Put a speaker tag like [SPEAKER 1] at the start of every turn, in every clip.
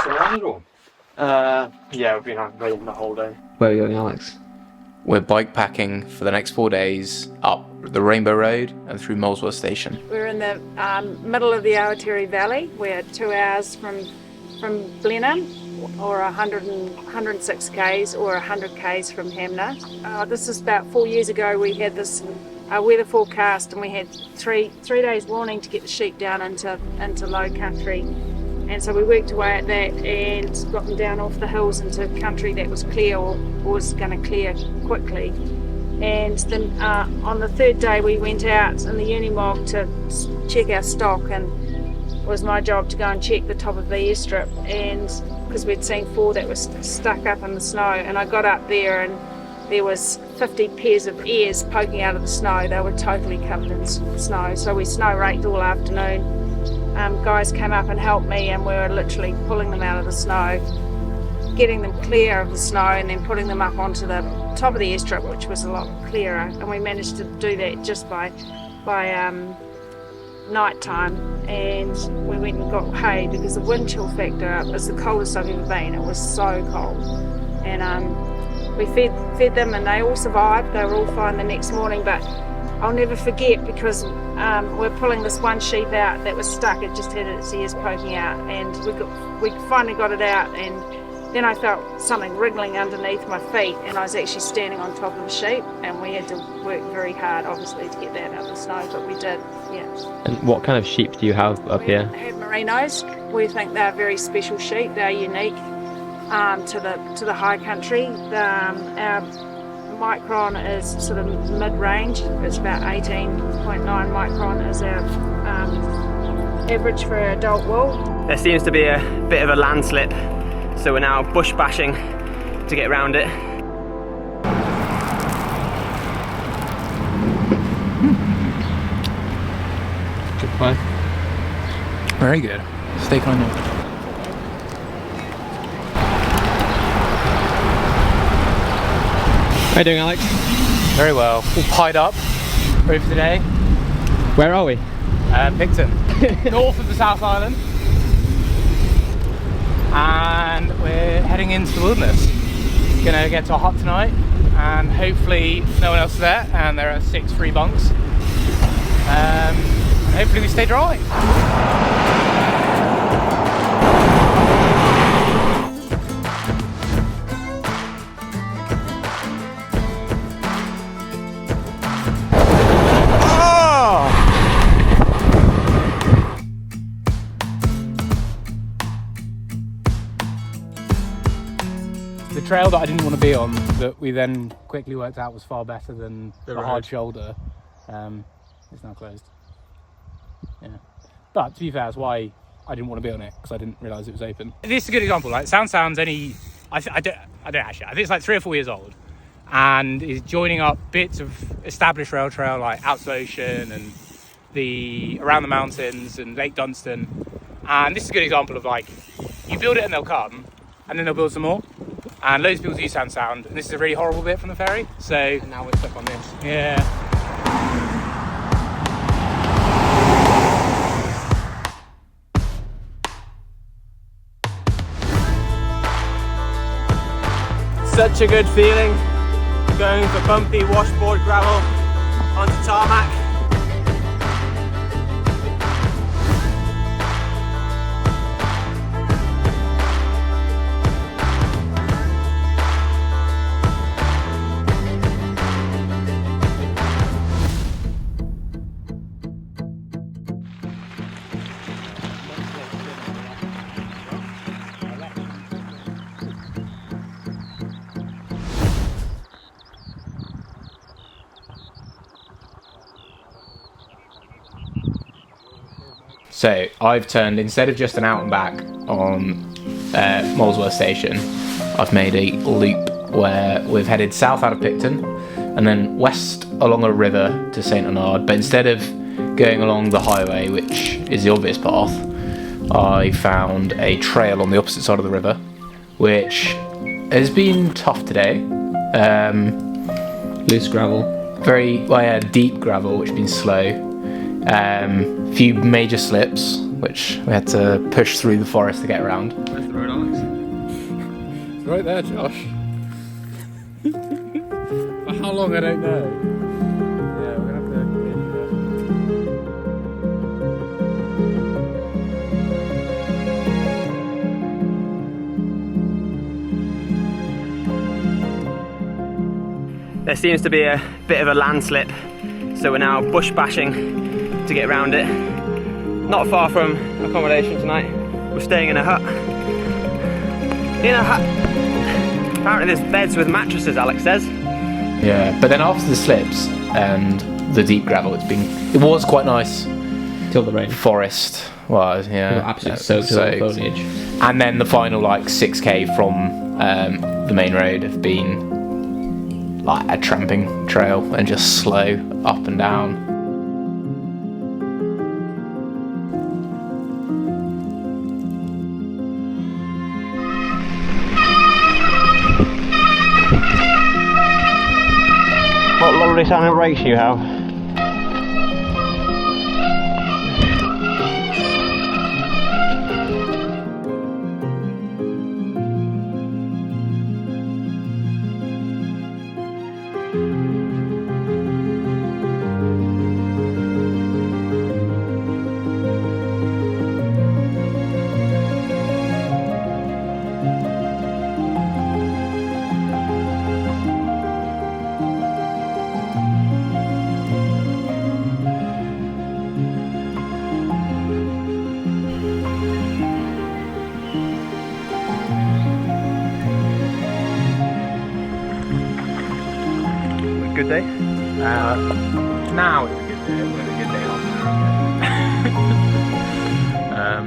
[SPEAKER 1] around at all?
[SPEAKER 2] Yeah, we've been out riding the whole day.
[SPEAKER 3] Where are you going, Alex?
[SPEAKER 4] We're bikepacking for the next 4 days up the Rainbow Road and through Molesworth Station.
[SPEAKER 5] We're in the middle of the Awatere Valley. We're 2 hours from Blenheim, or 106 k's or 100 k's from Hanmer. This is about 4 years ago. We had this weather forecast, and we had three days warning to get the sheep down into low country. And so we worked away at that and got them down off the hills into country that was clear or was going to clear quickly. And then on the third day we went out in the Unimog to check our stock, and it was my job to go and check the top of the airstrip, and because we'd seen 4 that was stuck up in the snow, and I got up there and there was 50 pairs of ears poking out of the snow. They were totally covered in snow, so we snow raked all afternoon. Guys came up and helped me, and we were literally pulling them out of the snow, getting them clear of the snow, and then putting them up onto the top of the airstrip, which was a lot clearer. And we managed to do that just by night time. And we went and got hay, because the wind chill factor was the coldest I've ever been. It was so cold. And we fed them, and they all survived. They were all fine the next morning. But I'll never forget, because we're pulling this one sheep out that was stuck. It just had its ears poking out, and we finally got it out, and then I felt something wriggling underneath my feet, and I was actually standing on top of the sheep, and we had to work very hard, obviously, to get that out of the snow, but we did, yeah.
[SPEAKER 3] And what kind of sheep do you have up here?
[SPEAKER 5] We have merinos. We think they're very special sheep. They're unique to the high country. Our micron is sort of mid-range. It's about 18.9 micron is our average for adult wool.
[SPEAKER 6] There seems to be a bit of a landslip, so we're now bush bashing to get around it.
[SPEAKER 3] Good play.
[SPEAKER 1] Very good. Steak on you.
[SPEAKER 3] How you doing, Alex?
[SPEAKER 1] Very well. All pied up. Ready for today.
[SPEAKER 3] Where are we?
[SPEAKER 1] Picton. North of the South Island. And we're heading into the wilderness. Gonna get to a hut tonight, and hopefully no one else is there, and there are 6 free bunks. And hopefully we stay dry. The trail that I didn't want to be on, that we then quickly worked out was far better than the hard shoulder, is now closed. Yeah, but to be fair, that's why I didn't want to be on it, because I didn't realise it was open. This is a good example. Like Sound's only, I don't actually. I think it's like 3 or 4 years old, and is joining up bits of established rail trail like out to the ocean and the around the mountains and Lake Dunstan. And this is a good example of, like, you build it and they'll come, and then they'll build some more. And loads of people do Sound, and this is a really horrible bit from the ferry. So and now we're stuck on this. Yeah.
[SPEAKER 6] Such a good feeling, going for bumpy washboard gravel onto tarmac.
[SPEAKER 4] So I've turned, instead of just an out and back on Molesworth Station, I've made a loop where we've headed south out of Picton and then west along a river to St Bernard, but instead of going along the highway, which is the obvious path, I found a trail on the opposite side of the river, which has been tough today.
[SPEAKER 3] Loose gravel.
[SPEAKER 4] Very deep gravel, which has been slow. Few major slips, which we had to push through the forest to get around.
[SPEAKER 3] Where's the road, Alex?
[SPEAKER 1] It's right there, Josh. For how long, I don't know. Yeah, we're gonna have to
[SPEAKER 6] There seems to be a bit of a landslip, so we're now bush bashing to get around it. Not far from accommodation tonight. We're staying in a hut. In a hut. Apparently there's beds with mattresses, Alex says.
[SPEAKER 4] Yeah, but then after the slips and the deep gravel, it was quite nice.
[SPEAKER 3] Till the rain.
[SPEAKER 4] Forest was, yeah.
[SPEAKER 3] We got absolutely soaked with all the foliage.
[SPEAKER 4] And then the final like 6k from the main road have been like a tramping trail and just slow up and down.
[SPEAKER 6] What lovely sounding brakes you have. Good day?
[SPEAKER 4] Now it's a good day. It was a good day last night.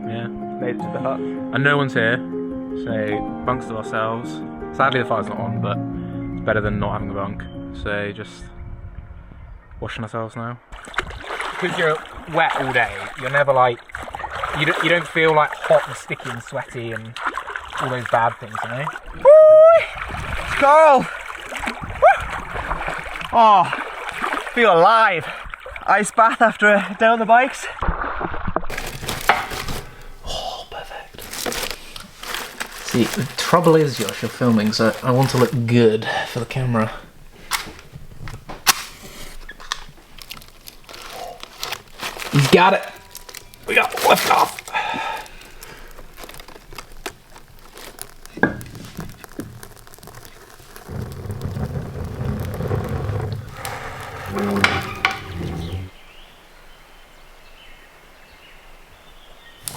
[SPEAKER 1] yeah, made it to the hut. And no one's here, so bunks to ourselves. Sadly the fire's not on, but it's better than not having a bunk. So just washing ourselves now. Because you're wet all day, you're never like, you don't feel like hot and sticky and sweaty and all those bad things, you know?
[SPEAKER 6] Woo! Carl! Oh, feel alive. Ice bath after a day on the bikes.
[SPEAKER 4] Oh, perfect. See, the trouble is, Josh, you're filming, so I want to look good for the camera. He's got it. We got lift off.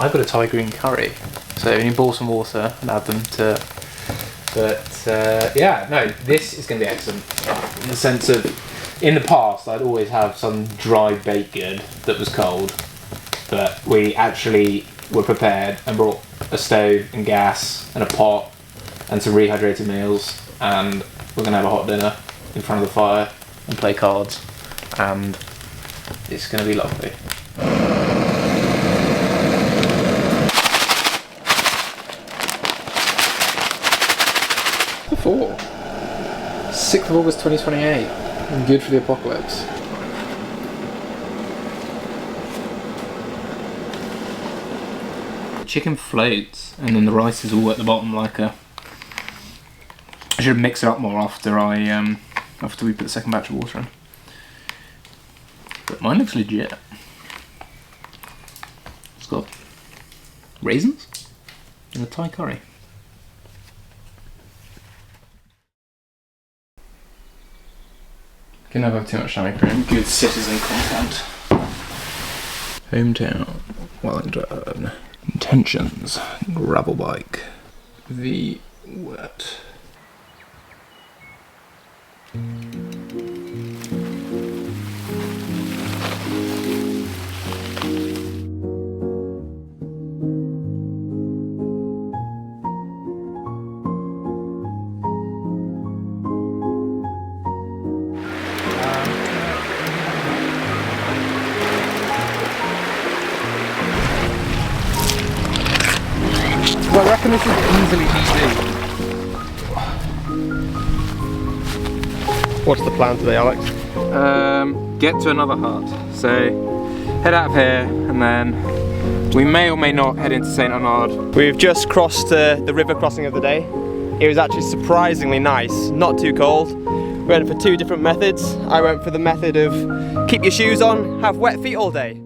[SPEAKER 4] I've got a Thai green curry, so you boil some water and add them to. But yeah, no, this is going to be excellent. In the sense of, in the past, I'd always have some dry baked good that was cold, but we actually were prepared and brought a stove and gas and a pot and some rehydrated meals, and we're going to have a hot dinner in front of the fire and play cards, and it's going to be lovely. Before 6th of August 2028, and good for the apocalypse. Chicken floats, and then the rice is all at the bottom like a. I should mix it up more after after we put the second batch of water in. But mine looks legit. It's got raisins and a Thai curry. Can never have too much chamois cream. Good citizen content. Hometown, Wellington. Intentions, gravel bike. The wet. Well, I reckon this is easily easy.
[SPEAKER 6] What's the plan today, Alex?
[SPEAKER 1] Get to another hut. So head out of here and then
[SPEAKER 4] We may or may not head into St. Arnaud.
[SPEAKER 6] We've just crossed the river crossing of the day. It was actually surprisingly nice, not too cold. We went for 2 different methods. I went for the method of keep your shoes on, have wet feet all day.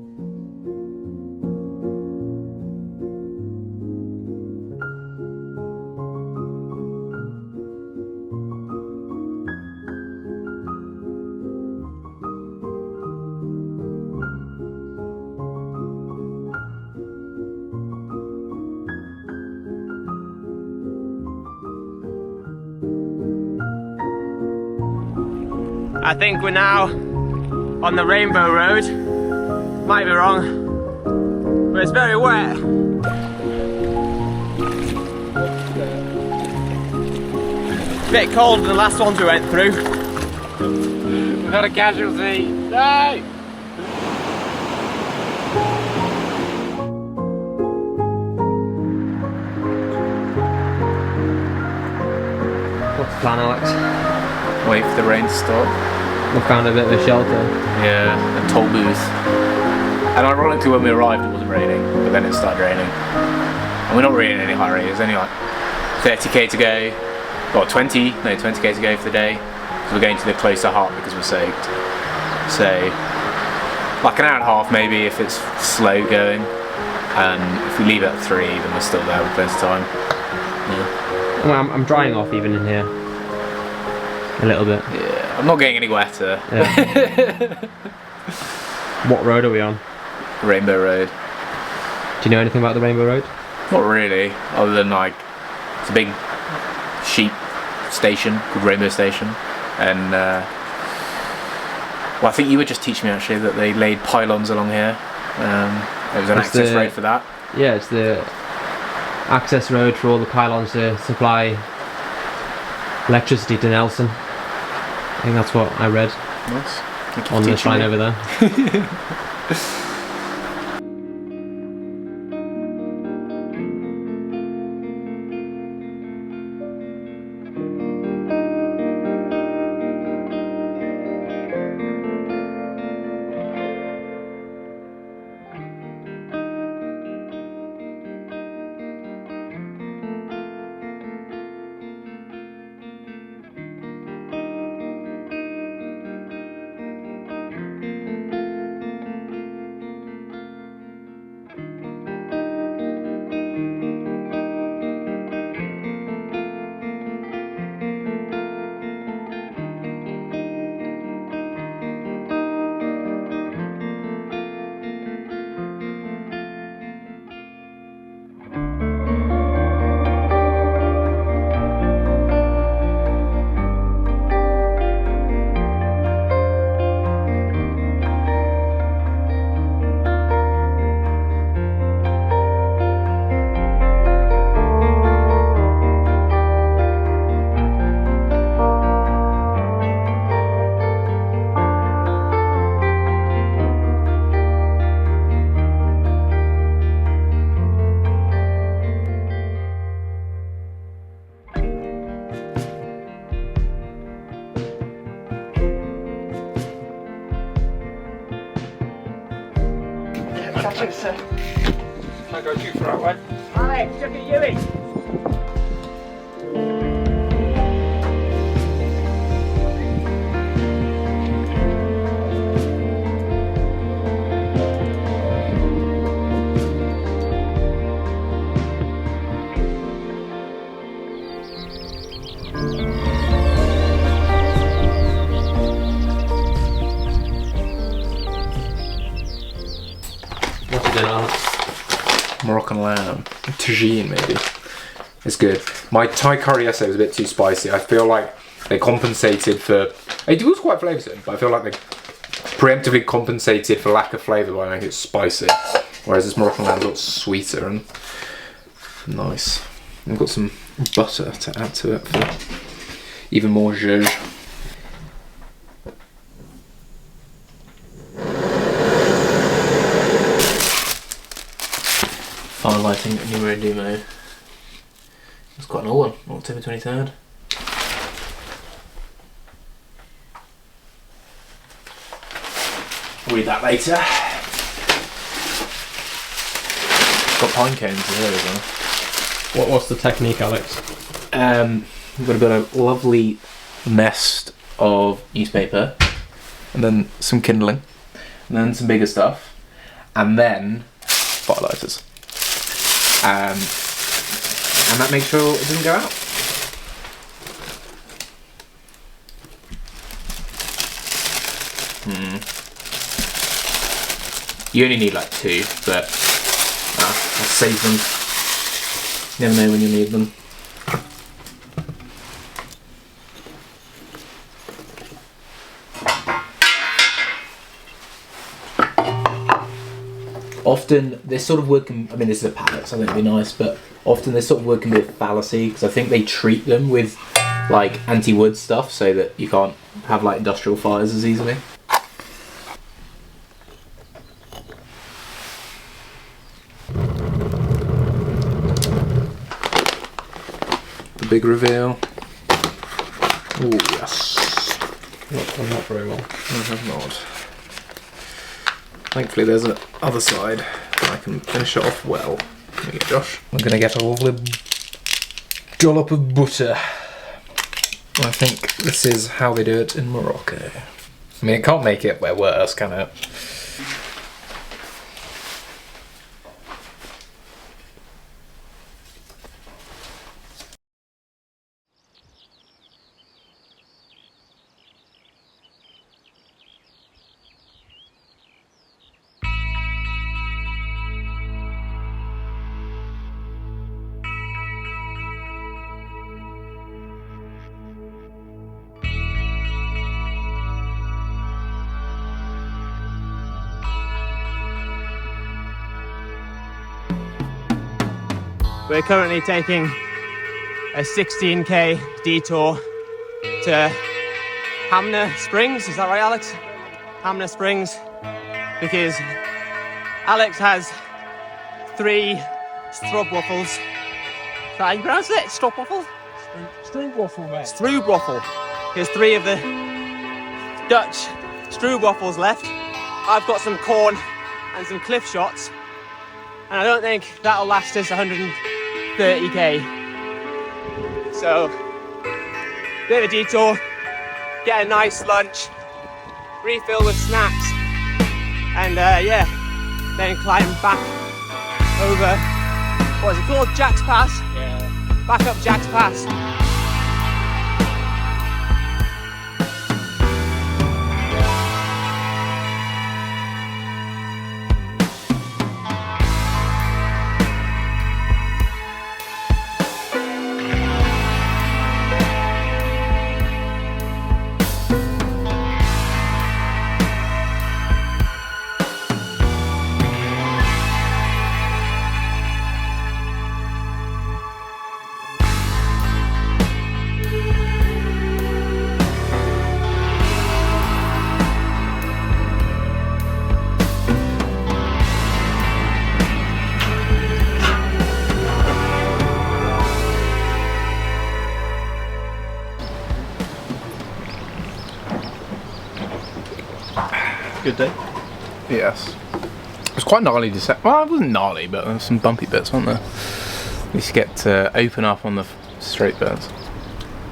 [SPEAKER 6] I think we're now on the Rainbow Road. Might be wrong, but it's very wet. Bit colder than the last ones we went through.
[SPEAKER 1] We've had a casualty. No!
[SPEAKER 6] What's the plan, Alex?
[SPEAKER 4] Wait for the rain to stop.
[SPEAKER 6] We found a bit of a shelter.
[SPEAKER 4] Yeah, a toll booth. And ironically, when we arrived, it wasn't raining, but then it started raining. And we're not really in any hurry. There's only like 30k to go, or 20k to go for the day. Because we're going to the closer hut because we're soaked. So, like an hour and a half maybe if it's slow going. And if we leave at 3, then we're still there with plenty of time. Yeah.
[SPEAKER 6] Well, I'm drying off even in here. A little bit.
[SPEAKER 4] Yeah, I'm not getting any wetter.
[SPEAKER 6] Yeah. What road are we on?
[SPEAKER 4] Rainbow Road.
[SPEAKER 6] Do you know anything about the Rainbow Road?
[SPEAKER 4] Not really, other than like it's a big sheep station called Rainbow Station, and well, I think you were just teaching me actually that they laid pylons along here. There was an access road for that.
[SPEAKER 6] Yeah, it's the access road for all the pylons to supply electricity to Nelson. I think that's what I read.
[SPEAKER 4] Nice.
[SPEAKER 6] On the sign over there.
[SPEAKER 2] Hutchinson. Can I go too far away?
[SPEAKER 6] Alex, look at Yui! What's it doing, Alex?
[SPEAKER 4] Moroccan lamb, tagine maybe. It's good. My Thai curry yesterday was a bit too spicy. I feel like they compensated for. It was quite flavoursome, but I feel like they preemptively compensated for lack of flavour by making it spicy. Whereas this Moroccan lamb's a lot sweeter and nice. I've got some butter to add to it for even more zhuzh. Finalising Numero Dumo. It's quite an old one, October 23rd. Read that later. got pine cones in here as well.
[SPEAKER 6] What's the technique, Alex?
[SPEAKER 4] We've got to build a lovely nest of newspaper, and then some kindling, and then some bigger stuff, and then firelighters. And that makes sure it doesn't go out. You only need like 2, but I'll save them. Never know when you need them. Often this sort of wood can, I mean this is a pallet so I think it'd be nice, but often this sort of wood can be a fallacy because I think they treat them with like anti-wood stuff so that you can't have like industrial fires as easily. The big reveal. Oh yes.
[SPEAKER 6] Not very well.
[SPEAKER 4] I have not. Thankfully there's an other side and I can finish it off well. There you go, Josh. I'm going to get a lovely dollop of butter. I think this is how they do it in Morocco. I mean, it can't make it worse, can it?
[SPEAKER 6] We're currently taking a 16k detour to Hanmer Springs, is that right, Alex? Hanmer Springs, because Alex has 3 stroopwafels. Is that how you pronounce it? Stroopwafel?
[SPEAKER 1] Stroopwafel, mate.
[SPEAKER 6] Stroopwafel. He has 3 of the Dutch stroopwafels left. I've got some corn and some cliff shots, and I don't think that'll last us 130k. So, bit of a detour, get a nice lunch, refill with snacks, and yeah, then climb back over, what is it called? Jack's Pass? Yeah. Back up Jack's Pass.
[SPEAKER 3] Good day.
[SPEAKER 4] Yes. It was quite gnarly descent. Well, it wasn't gnarly, but there were some bumpy bits, weren't there? We used to get to open up on the straight bits.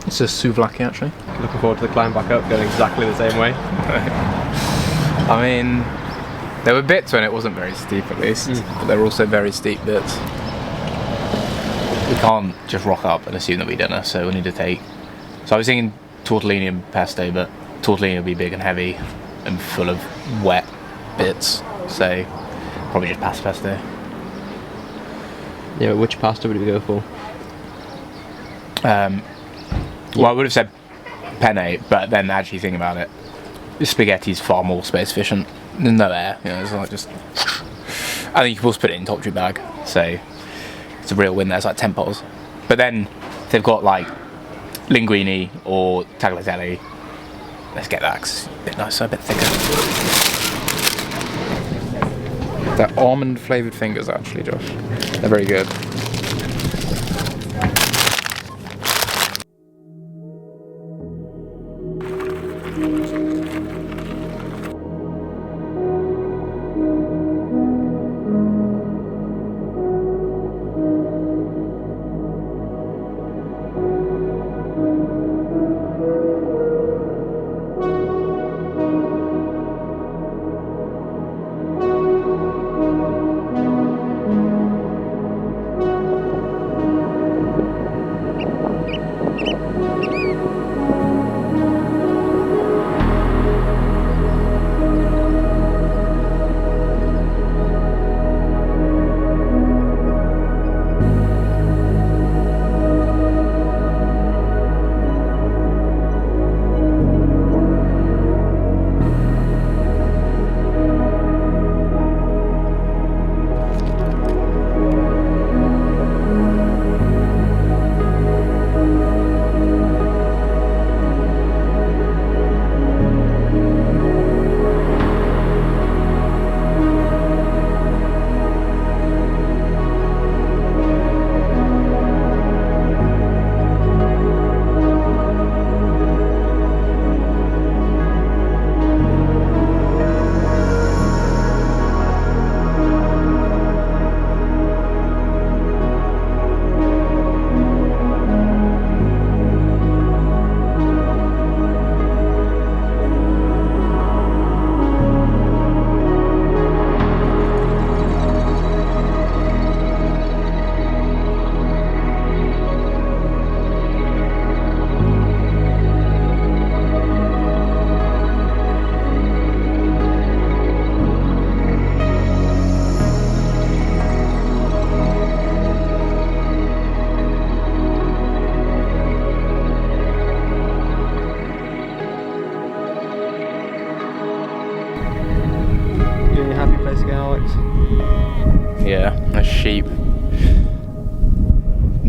[SPEAKER 4] It's a souvlaki, actually.
[SPEAKER 6] Looking forward to the climb back up, going exactly the same way.
[SPEAKER 4] I mean, there were bits when it wasn't very steep, at least, but there were also very steep bits. We can't just rock up and assume that we dinner, so we need to take. So I was thinking tortellini and pesto, but tortellini would be big and heavy and full of wet bits, so probably just pasta pesto.
[SPEAKER 6] Yeah, but which pasta would we go for?
[SPEAKER 4] Well, I would have said penne, but then actually thinking about it, spaghetti's far more space efficient. There's no air, you know, it's like just. I think you can also put it in top tube bag, so it's a real win there. It's like 10 poles. But then if they've got like linguine or tagliatelle, let's get that 'cause it's a bit nicer, a bit thicker. They're almond flavoured fingers, actually, Josh. They're very good.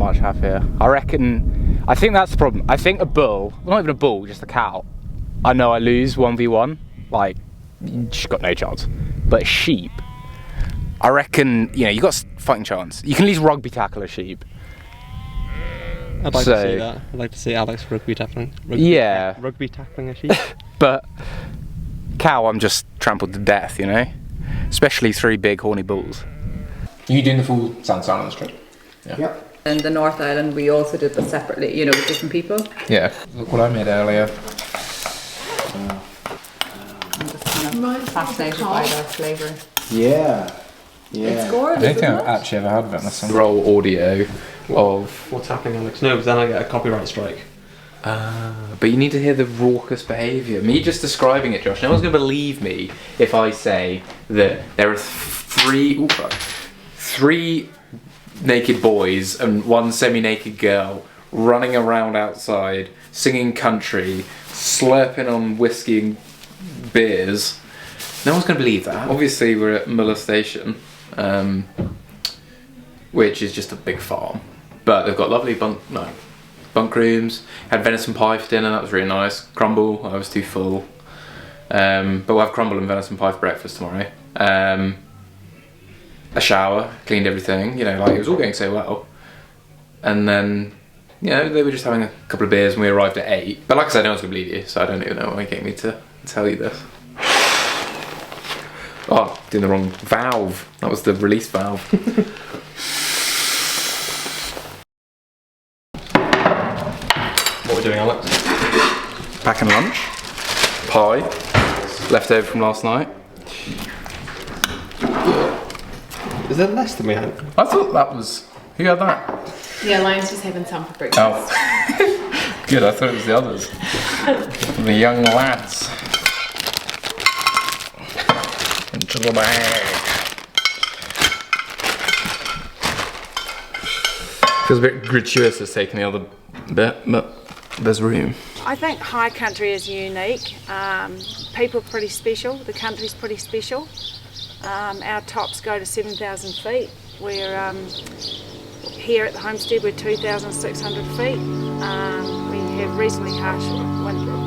[SPEAKER 1] much happier. I reckon, I think that's the problem. I think a bull, not even a bull, just a cow, I know I lose 1v1, like, she's got no chance. But a sheep, I reckon, you know, you got a fighting chance. You can at least rugby tackle a sheep.
[SPEAKER 6] I'd like to see that. I'd like to see Alex rugby tackling a sheep.
[SPEAKER 1] But cow, I'm just trampled to death, you know? Especially 3 big horny bulls.
[SPEAKER 4] Are you doing the full Sand Islands trip? Yeah.
[SPEAKER 7] Yep. In the North Island, we also did them separately, you know, with different people.
[SPEAKER 4] Yeah. Look what I made earlier.
[SPEAKER 7] I'm just kind of fascinated by their flavour.
[SPEAKER 3] Yeah. Yeah.
[SPEAKER 7] It's gorgeous.
[SPEAKER 3] I don't think I've actually ever had venison.
[SPEAKER 4] Roll audio of...
[SPEAKER 6] What's happening, Alex? No, because then I get a copyright strike.
[SPEAKER 4] But you need to hear the raucous behaviour. Me just describing it, Josh. No one's going to believe me if I say that there are 3 naked boys and 1 semi-naked girl running around outside, singing country, slurping on whiskey and beers. No one's going to believe that. Obviously, we're at Molesworth Station, which is just a big farm. But they've got lovely bunk rooms. Had venison pie for dinner, that was really nice. Crumble, I was too full. But we'll have crumble and venison pie for breakfast tomorrow. A shower, cleaned everything, you know, like it was all going so well. And then, you know, they were just having a couple of beers and we arrived at 8. But like I said, no one's gonna believe you, so I don't even know why you get me to tell you this. Oh, doing the wrong valve. That was the release valve.
[SPEAKER 6] What we're doing, Alex?
[SPEAKER 4] Packing lunch, pie, left over from last night.
[SPEAKER 6] Is there less than we had?
[SPEAKER 4] I thought that was... Who had that?
[SPEAKER 7] Yeah, Lion's just having some for breakfast.
[SPEAKER 4] Oh. Good, I thought it was the others. The young lads. Into the bag. Feels a bit gratuitous us taking the other bit, but there's room.
[SPEAKER 5] I think high country is unique. People are pretty special. The country's pretty special. Our tops go to 7,000 feet. We're here at the homestead. We're 2,600 feet. We have reasonably harsh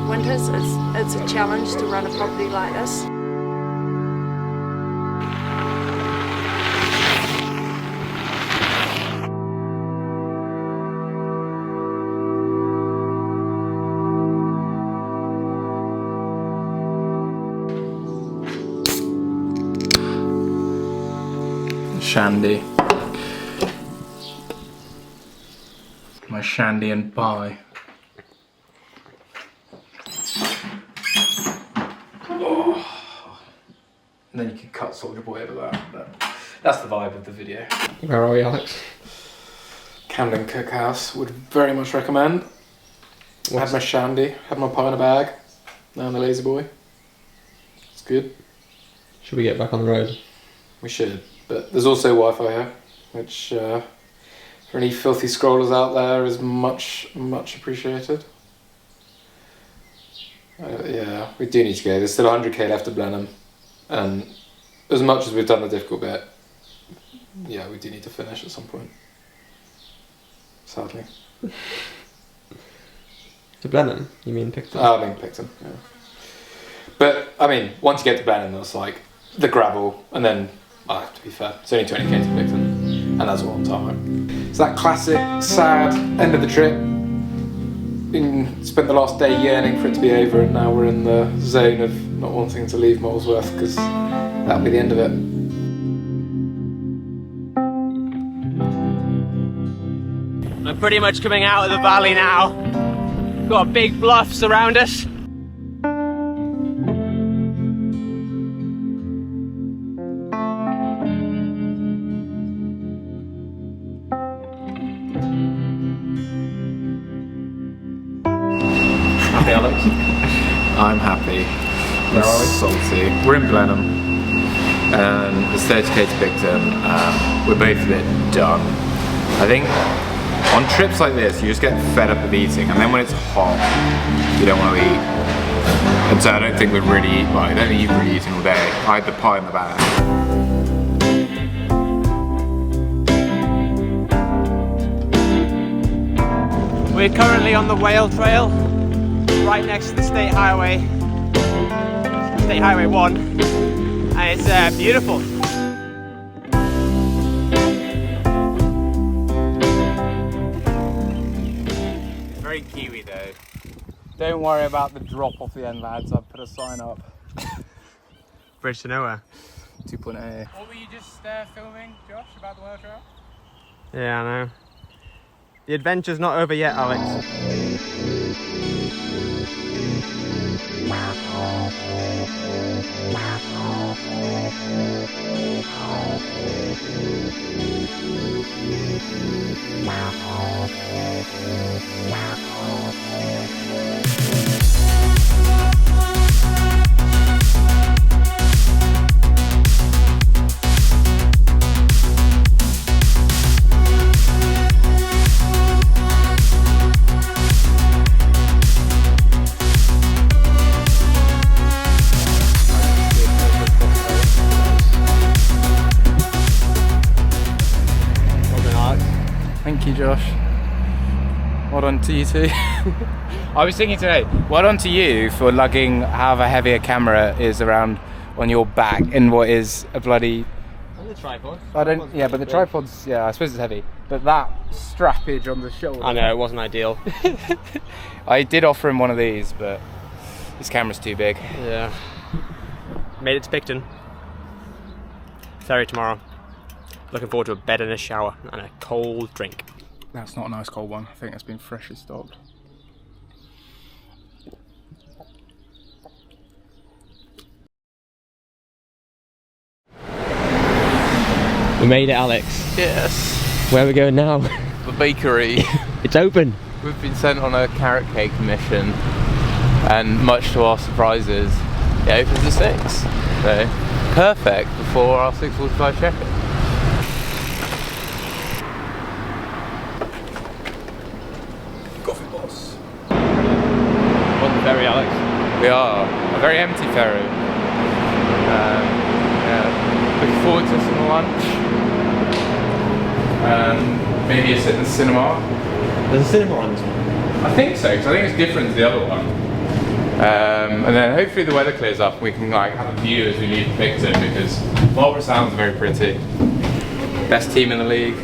[SPEAKER 5] winters. It's a challenge to run a property like this.
[SPEAKER 4] Shandy. My shandy and pie. Oh. And then you can cut Soldier Boy over that. But that's the vibe of the video.
[SPEAKER 6] Where are we, Alex?
[SPEAKER 4] Camden Cookhouse, would very much recommend. Had my shandy, had my pie in a bag. Now in the Lazy Boy. It's good.
[SPEAKER 6] Should we get back on the road?
[SPEAKER 4] We should. But there's also Wi-Fi here, which for any filthy scrollers out there is much appreciated. Yeah, we do need to go. There's still 100k left of Blenheim, and as much as we've done the difficult bit, yeah, we do need to finish at some point. Sadly.
[SPEAKER 6] To Blenheim? You mean Picton?
[SPEAKER 4] I mean Picton, yeah. But, I mean, once you get to Blenheim, it's like the gravel, and then, to be fair, it's only 20k to Picton, and that's all on time. It's that classic, sad end of the trip. Spent the last day yearning for it to be over, and now we're in the zone of not wanting to leave Molesworth, because that'll be the end of it.
[SPEAKER 6] I'm pretty much coming out of the valley now. Got big bluffs around us. Happy, Alex?
[SPEAKER 4] I'm happy.
[SPEAKER 6] Where are we?
[SPEAKER 4] Salty. We're in Blenheim, and it's 30k to Picton. We're both a bit done. I think on trips like this, you just get fed up of eating, and then when it's hot, you don't want to eat. And so I don't think we've really, I don't think you've really eaten all day. I had the pie in the bag.
[SPEAKER 6] We're currently on the Whale Trail, right next to the State Highway 1, and it's beautiful.
[SPEAKER 4] Very Kiwi though.
[SPEAKER 1] Don't worry about the drop off the end, lads. I've put a sign up.
[SPEAKER 6] Bridge to nowhere.
[SPEAKER 1] 2.8. What were you just filming, Josh, about the Whale Trail?
[SPEAKER 6] Yeah, I know. The adventure's not over yet, Alex.
[SPEAKER 1] Thank you, Josh. Well done to you too. I was thinking today, well done to you for lugging however heavy a camera is around on your back in what is a bloody...
[SPEAKER 6] And the tripod.
[SPEAKER 1] Yeah, but the tripod's, yeah, I suppose it's heavy. But that strappage on the shoulder...
[SPEAKER 6] I know, it wasn't ideal.
[SPEAKER 1] I did offer him one of these, but his camera's too big.
[SPEAKER 6] Yeah. Made it to Picton. Ferry tomorrow. Looking forward to a bed and a shower and a cold drink.
[SPEAKER 1] That's not a nice cold one. I think that's been freshly stocked.
[SPEAKER 6] We made it, Alex.
[SPEAKER 4] Yes.
[SPEAKER 6] Where are we going now?
[SPEAKER 4] The bakery.
[SPEAKER 6] It's open.
[SPEAKER 4] We've been sent on a carrot cake mission, and much to our surprises, it opens at 6. So perfect before our 6:45 check-in.
[SPEAKER 6] On the ferry, Alex.
[SPEAKER 1] We are. A very empty ferry. Yeah. Looking forward to some lunch. Maybe a sit in the cinema.
[SPEAKER 6] There's a cinema on this one.
[SPEAKER 1] I think so, because I think it's different to the other one. And then hopefully the weather clears up and we can like have a view as we leave Picton, because Marlborough Sound's very pretty. Best team in the league.